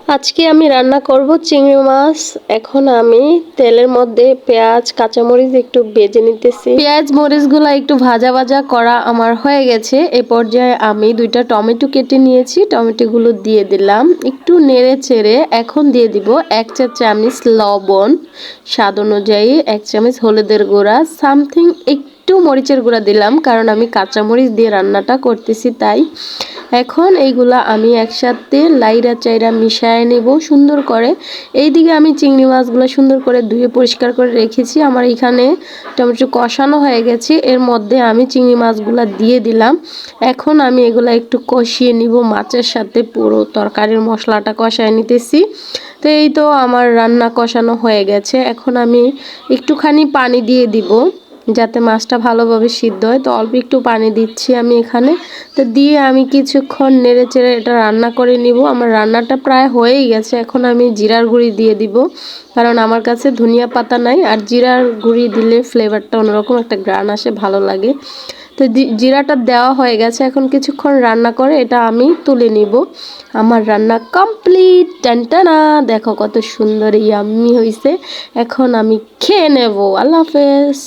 আজকে আমি রান্না করব চিংড়ি মাছ। এখন আমি তেলের মধ্যে পেঁয়াজ কাঁচামরিচ একটু ভেজে নিতেছি। পেঁয়াজ মরিচগুলো একটু ভাজা ভাজা করা আমার হয়ে গেছে। এ পর্যায়ে আমি 2টা টমেটো কেটে নিয়েছি, টমেটোগুলো দিয়ে দিলাম, একটু নেড়ে চেড়ে এখন দিয়ে দিব 1 চা চামচ লবণ, স্বাদ অনুযায়ী 1 চামচ হলুদের গুঁড়া, সামথিং একটু মরিচের গুঁড়া দিলাম কারণ আমি কাঁচামরিচ দিয়ে রান্নাটা করতেছি তাই। এখন এইগুলা আমি একসাথে লাইরা চাইরা মিশিয়ে নেব সুন্দর করে। এইদিকে আমি চিংড়ি মাছগুলো সুন্দর করে ধুয়ে পরিষ্কার করে রেখেছি। আমার এখানে টমেটো কষানো হয়ে গেছে, এর মধ্যে আমি চিংড়ি মাছগুলো দিয়ে দিলাম। এখন আমি এগুলা একটু কষিয়ে নিব মাছের সাথে, পুরো তরকারির মশলাটা কষায় নিতেছি। তো এই তো আমার রান্না কষানো হয়ে গেছে। এখন আমি একটুখানি পানি দিয়ে দিব যাতে মাছটা ভালোভাবে সিদ্ধ হয়। তো অল্প একটু পানি দিচ্ছি আমি এখানে। তো দিয়ে আমি কিছুক্ষণ নেড়ে চেড়ে এটা রান্না করে নিব। আমার রান্নাটা প্রায় হয়েই গেছে। এখন আমি জিরার গুঁড়ি দিয়ে দিব কারণ আমার কাছে ধনিয়া পাতা নাই, আর জিরার গুঁড়ি দিলে ফ্লেভারটা অন্যরকম একটা গ্রান আসে, ভালো লাগে। তো জিরাটা দেওয়া হয়ে গেছে। এখন কিছুক্ষণ রান্না করে এটা আমি তুলে নিব। আমার রান্না কমপ্লিট। টানটানা, দেখো কত সুন্দর ইয়াম্মি হয়েছে। এখন আমি খেয়ে নেব। আল্লাহ হাফেজ।